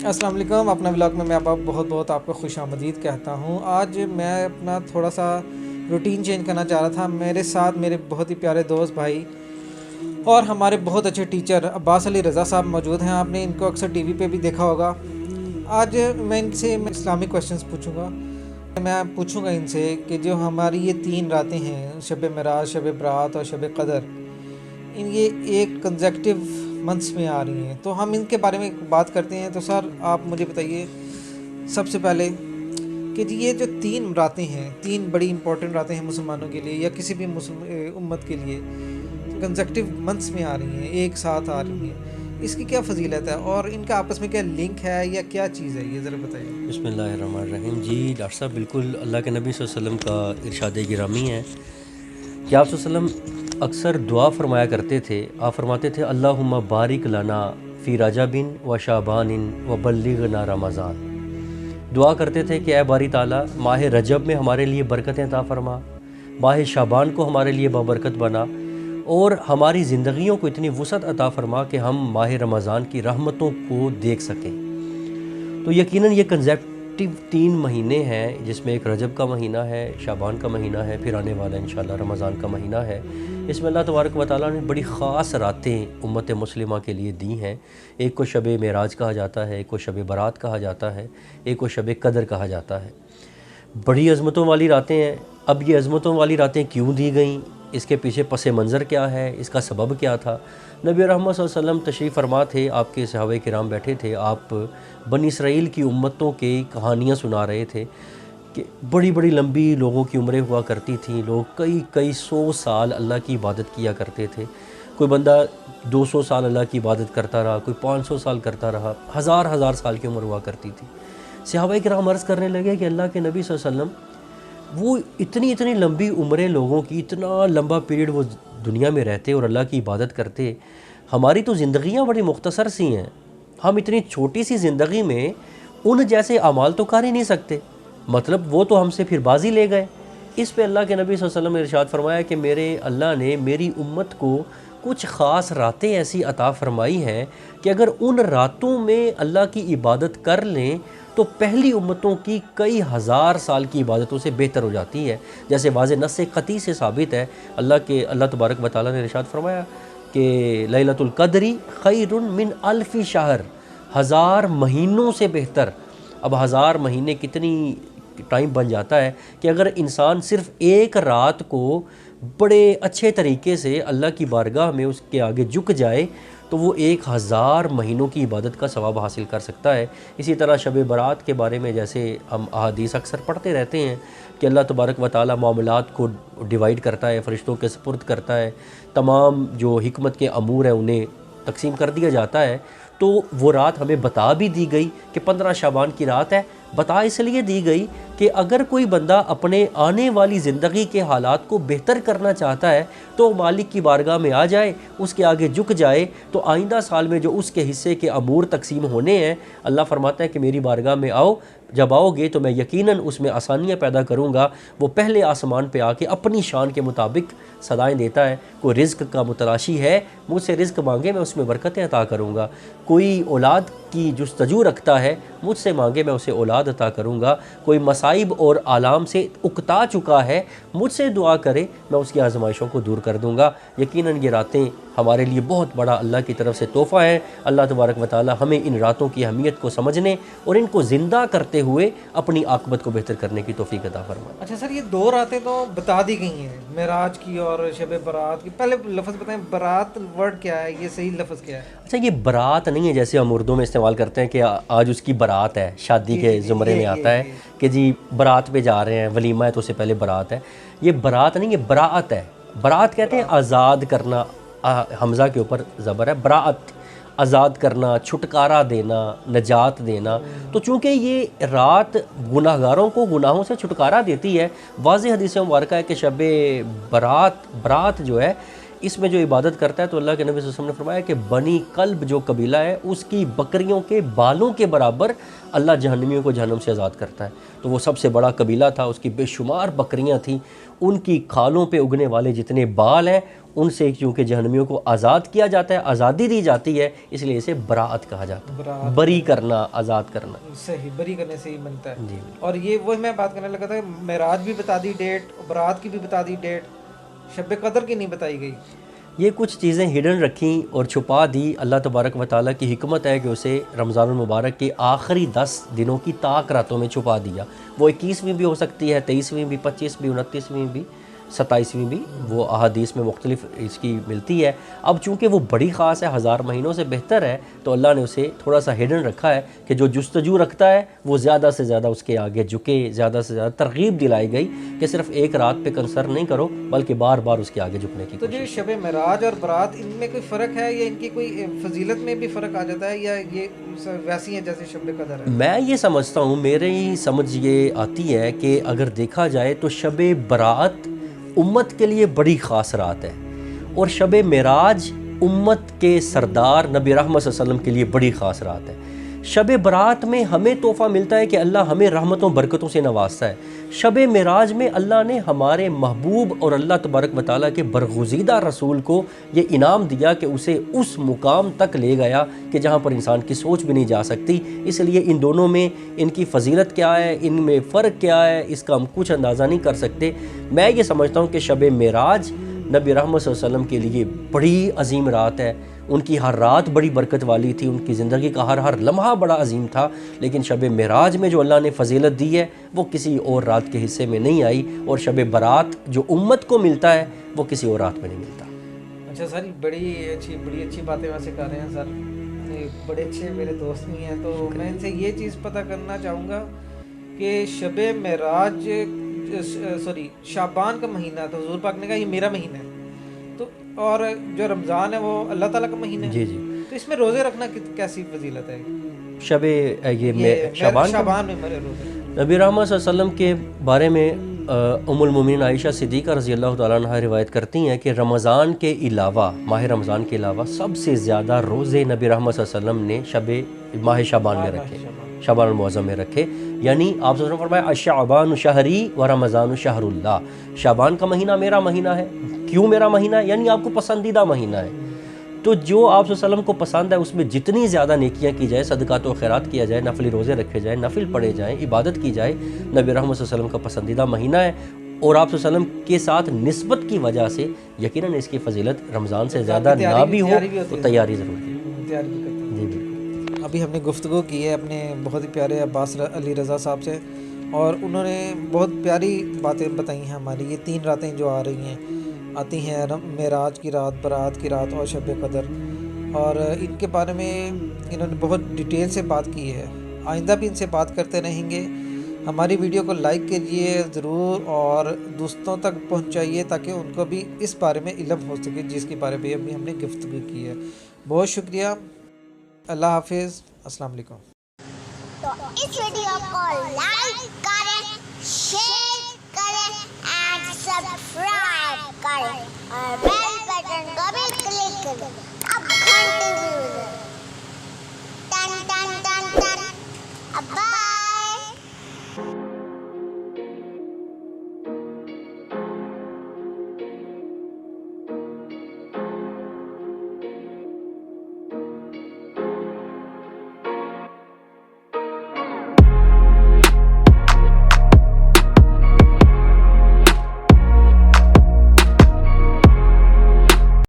السلام علیکم. اپنا ولاگ میں آپ بہت بہت آپ کو خوش آمدید کہتا ہوں. آج میں اپنا تھوڑا سا روٹین چینج کرنا چاہ رہا تھا. میرے ساتھ میرے بہت ہی پیارے دوست بھائی اور ہمارے بہت اچھے ٹیچر عباس علی رضا صاحب موجود ہیں. آپ نے ان کو اکثر ٹی وی پہ بھی دیکھا ہوگا. آج میں ان سے اسلامک کویشچنس پوچھوں گا. میں پوچھوں گا ان سے کہ جو ہماری یہ 3 راتیں ہیں، شب معراج، شب برات اور شب قدر، یہ ایک کنزیکٹیو منتھس میں آ رہی ہیں، تو ہم ان کے بارے میں بات کرتے ہیں. تو سر آپ مجھے بتائیے سب سے پہلے کہ یہ جو 3 راتیں ہیں، 3 بڑی امپورٹنٹ راتیں ہیں مسلمانوں کے لیے یا کسی بھی مسلم امت کے لیے، کنزیکٹیو منتھس میں آ رہی ہیں، ایک ساتھ آ رہی ہیں، اس کی کیا فضیلت ہے اور ان کا آپس میں کیا لنک ہے یا کیا چیز ہے، یہ ذرا بتائیے. بسم اللہ الرحمن الرحیم. جی ڈاکٹر صاحب، بالکل اللہ کے نبی صلی اللہ علیہ وسلم کا ارشاد گرامی ہے کہ آپ صلی اللہ علیہ وسلم اکثر دعا فرمایا کرتے تھے. آپ فرماتے تھے اللہم بارک لنا فی رجب و شعبان و بلغنا رمضان. دعا کرتے تھے کہ اے باری تعالیٰ، ماہ رجب میں ہمارے لیے برکتیں عطا فرما، ماہ شعبان کو ہمارے لیے بابرکت بنا، اور ہماری زندگیوں کو اتنی وسعت عطا فرما کہ ہم ماہ رمضان کی رحمتوں کو دیکھ سکیں. تو یقیناً یہ کنزیکٹیو 3 مہینے ہیں، جس میں ایک رجب کا مہینہ ہے، شعبان کا مہینہ ہے، پھر آنے والا انشاءاللہ رمضان کا مہینہ ہے. اس میں اللہ تبارک و تعالیٰ نے بڑی خاص راتیں امت مسلمہ کے لیے دی ہیں. ایک کو شب معراج کہا جاتا ہے، ایک کو شب برات کہا جاتا ہے، ایک کو شب قدر کہا جاتا ہے. بڑی عظمتوں والی راتیں ہیں. اب یہ عظمتوں والی راتیں کیوں دی گئیں، اس کے پیچھے پس منظر کیا ہے، اس کا سبب کیا تھا؟ نبی رحمت صلی اللہ علیہ وسلم تشریف فرما تھے، آپ کے صحابہ کرام بیٹھے تھے، آپ بنی اسرائیل کی امتوں کی کہانیاں سنا رہے تھے کہ بڑی بڑی لمبی لوگوں کی عمریں ہوا کرتی تھیں. لوگ کئی 100 سال اللہ کی عبادت کیا کرتے تھے. کوئی بندہ 200 سال اللہ کی عبادت کرتا رہا، کوئی 500 سال کرتا رہا، ہزار سال کی عمر ہوا کرتی تھی. صحابہ کرام عرض کرنے لگے کہ اللہ کے نبی صلی اللہ علیہ وسلم، وہ اتنی لمبی عمریں لوگوں کی، اتنا لمبا پیریڈ وہ دنیا میں رہتے اور اللہ کی عبادت کرتے، ہماری تو زندگیاں بڑی مختصر سی ہیں، ہم اتنی چھوٹی سی زندگی میں ان جیسے اعمال تو کر ہی نہیں سکتے، مطلب وہ تو ہم سے پھر بازی لے گئے. اس پہ اللہ کے نبی صلی اللہ علیہ وسلم نے ارشاد فرمایا کہ میرے اللہ نے میری امت کو کچھ خاص راتیں ایسی عطا فرمائی ہیں کہ اگر ان راتوں میں اللہ کی عبادت کر لیں تو پہلی امتوں کی کئی ہزار سال کی عبادتوں سے بہتر ہو جاتی ہے. جیسے واضح نص قطعی سے ثابت ہے، اللہ تبارک و تعالیٰ نے ارشاد فرمایا کہ لیلۃ القدر خیر من الف شہر، 1000 مہینوں سے بہتر. اب 1000 مہینے کتنی ٹائم بن جاتا ہے کہ اگر انسان صرف ایک رات کو بڑے اچھے طریقے سے اللہ کی بارگاہ میں اس کے آگے جھک جائے تو وہ 1000 مہینوں کی عبادت کا ثواب حاصل کر سکتا ہے. اسی طرح شب برات کے بارے میں جیسے ہم احادیث اکثر پڑھتے رہتے ہیں کہ اللہ تبارک و تعالیٰ معاملات کو ڈیوائیڈ کرتا ہے، فرشتوں کے سپرد کرتا ہے، تمام جو حکمت کے امور ہیں انہیں تقسیم کر دیا جاتا ہے. تو وہ رات ہمیں بتا بھی دی گئی کہ 15 شعبان کی رات ہے. بتا اس لیے دی گئی کہ اگر کوئی بندہ اپنے آنے والی زندگی کے حالات کو بہتر کرنا چاہتا ہے تو مالک کی بارگاہ میں آ جائے، اس کے آگے جھک جائے، تو آئندہ سال میں جو اس کے حصے کے امور تقسیم ہونے ہیں، اللہ فرماتا ہے کہ میری بارگاہ میں آؤ، جب آؤ گے تو میں یقیناً اس میں آسانیاں پیدا کروں گا. وہ پہلے آسمان پہ آ کے اپنی شان کے مطابق صدائیں دیتا ہے. کوئی رزق کا متلاشی ہے، مجھ سے رزق مانگے، میں اس میں برکتیں عطا کروں گا. کوئی اولاد کی جستجو رکھتا ہے، مجھ سے مانگے، میں اسے اولاد عطا کروں گا. کوئی مصائب اور آلام سے اکتا چکا ہے، مجھ سے دعا کرے، میں اس کی آزمائشوں کو دور کر دوں گا. یقیناً یہ راتیں ہمارے لیے بہت بڑا اللہ کی طرف سے تحفہ ہے. اللہ تبارک و تعالی ہمیں ان راتوں کی اہمیت کو سمجھنے اور ان کو زندہ کرتے ہوئے اپنی عاقبت کو بہتر کرنے کی توفیق عطا فرمائے. اچھا سر، یہ 2 راتیں تو بتا دی گئی ہیں، معراج کی اور شب برات کی. پہلے لفظ بتائیں، برات ورڈ کیا ہے، یہ صحیح لفظ کیا ہے؟ اچھا، یہ برات نہیں ہے جیسے ہم اردو میں استعمال کرتے ہیں کہ آج اس کی برات ہے، شادی کے زمرے میں آتا ہے کہ جی برات پہ جا رہے ہیں، ولیمہ ہے تو اس سے پہلے برات ہے. یہ برات نہیں، یہ براعت ہے. برات کہتے ہیں آزاد کرنا، حمزہ کے اوپر زبر ہے، براعت، آزاد کرنا، چھٹکارا دینا، نجات دینا. تو چونکہ یہ رات گناہ گاروں کو گناہوں سے چھٹکارا دیتی ہے، واضح حدیث مبارکہ ہے کہ شب برات جو ہے اس میں جو عبادت کرتا ہے تو اللہ کے نبی صلی اللہ علیہ وسلم نے فرمایا کہ بنی کلب جو قبیلہ ہے اس کی بکریوں کے بالوں کے برابر اللہ جہنمیوں کو جہنم سے آزاد کرتا ہے. تو وہ سب سے بڑا قبیلہ تھا، اس کی بے شمار بکریاں تھیں، ان کی کھالوں پہ اگنے والے جتنے بال ہیں ان سے چونکہ جہنمیوں کو آزاد کیا جاتا ہے، آزادی دی جاتی ہے، اس لیے اسے براءت کہا جاتا ہے، بری کرنا، آزاد کرنا۔ صحیح، بری کرنے سے ہی بنتا ہے۔ جی اور یہ وہی میں بات کرنے لگا تھا کہ معراج بھی بتا دی ڈیٹ، برات کی بھی بتا دی ڈیٹ، شب قدر کی نہیں بتائی گئی۔ یہ کچھ چیزیں ہڈن رکھیں اور چھپا دی، اللہ تبارک و تعالیٰ کی حکمت ہے کہ اسے رمضان المبارک کے آخری 10 دنوں کی طاق راتوں میں چھپا دیا۔ وہ 21ویں بھی ہو سکتی ہے، 23ویں بھی، 25ویں، 29ویں بھی، 27ویں بھی، وہ احادیث میں مختلف اس کی ملتی ہے۔ اب چونکہ وہ بڑی خاص ہے، 1000 مہینوں سے بہتر ہے، تو اللہ نے اسے تھوڑا سا ہڈن رکھا ہے کہ جو جستجو رکھتا ہے وہ زیادہ سے زیادہ اس کے آگے جھکے، زیادہ سے زیادہ ترغیب دلائی گئی کہ صرف ایک رات پہ کنسر نہیں کرو بلکہ بار بار اس کے آگے جھکنے کی تو جو شب معراج اور برات، ان میں کوئی فرق ہے یا ان کی کوئی فضیلت میں بھی فرق آ جاتا ہے، یا یہ ویسی ہیں جیسے شب قدر ہے؟ میں یہ سمجھتا ہوں، میری سمجھ یہ آتی ہے کہ اگر دیکھا جائے تو شب برات امت کے لیے بڑی خاص رات ہے، اور شب معراج امت کے سردار نبی رحمت صلی اللہ علیہ وسلم کے لیے بڑی خاص رات ہے۔ شب برات میں ہمیں تحفہ ملتا ہے کہ اللہ ہمیں رحمتوں برکتوں سے نوازتا ہے۔ شب معراج میں اللہ نے ہمارے محبوب اور اللہ تبارک و تعالیٰ کے برگزیدہ رسول کو یہ انعام دیا کہ اسے اس مقام تک لے گیا کہ جہاں پر انسان کی سوچ بھی نہیں جا سکتی۔ اس لیے ان دونوں میں ان کی فضیلت کیا ہے، ان میں فرق کیا ہے، اس کا ہم کچھ اندازہ نہیں کر سکتے۔ میں یہ سمجھتا ہوں کہ شب معراج نبی رحمت صلی اللہ علیہ وسلم کے لیے بڑی عظیم رات ہے، ان کی ہر رات بڑی برکت والی تھی، ان کی زندگی کا ہر لمحہ بڑا عظیم تھا، لیکن شب معراج میں جو اللہ نے فضیلت دی ہے وہ کسی اور رات کے حصے میں نہیں آئی، اور شب برات جو امت کو ملتا ہے وہ کسی اور رات میں نہیں ملتا۔ اچھا سر، بڑی اچھی باتیں ویسے کر رہے ہیں سر، بڑے اچھے میرے دوست بھی ہیں، تو میں ان سے یہ چیز پتہ کرنا چاہوں گا کہ شب معراج شعبان کا مہینہ، تو حضور پاک نے کہا یہ میرا مہینہ ہے، تو اور جو رمضان ہے وہ اللہ تعالیٰ کا مہینہ ہے، جی جی، تو اس میں روزے رکھنا کیسی فضیلت ہے؟ شعبان میں روزے نبی رحمت صلی اللہ علیہ وسلم کے بارے میں ام المومنین عائشہ صدیقہ رضی اللہ تعالیٰ عنہ روایت کرتی ہیں کہ رمضان کے علاوہ، ماہ رمضان کے علاوہ سب سے زیادہ روزے نبی رحمت صلی اللہ علیہ وسلم نے ماہ شعبان میں رکھے، شعبان المعظم میں رکھے۔ یعنی آپ صلی اللہ علیہ وسلم فرمایا الشعبان شہری و رمضان شہر اللہ، شعبان کا مہینہ میرا مہینہ ہے۔ کیوں میرا مہینہ ہے؟ یعنی آپ کو پسندیدہ مہینہ ہے، تو جو آپ صلی اللہ علیہ وسلم کو پسند ہے اس میں جتنی زیادہ نیکیاں کی جائے، صدقات و خیرات کیا جائے، نفلی روزے رکھے جائیں، نفل پڑھے جائیں، عبادت کی جائے، نبی رحمت صلی اللہ علیہ وسلم کا پسندیدہ مہینہ ہے، اور آپ صلی اللہ علیہ وسلم کے ساتھ نسبت کی وجہ سے یقیناً اس کی فضیلت رمضان سے زیادہ نہ بھی ہو تو تیاری ضرور کی جی بالکل۔ ابھی ہم نے گفتگو کی ہے اپنے بہت ہی پیارے عباس علی رضا صاحب سے، اور انہوں نے بہت پیاری باتیں بتائی ہیں ہماری۔ یہ 3 راتیں جو آ رہی ہیں، آتی ہیں معراج کی رات، برات کی رات اور شب قدر، اور ان کے بارے میں انہوں نے بہت ڈیٹیل سے بات کی ہے۔ آئندہ بھی ان سے بات کرتے رہیں گے۔ ہماری ویڈیو کو لائک کیجئے ضرور اور دوستوں تک پہنچائیے تاکہ ان کو بھی اس بارے میں علم ہو سکے جس کے بارے میں ابھی ہم نے گفتگو کی ہے۔ بہت شکریہ، اللہ حافظ، السلام علیکم۔ تو اس ویڈیو کو لائک کریں، شیئر کریں اینڈ سبسکرائب کریں اور بیل بٹن کو بھی کلک کریں۔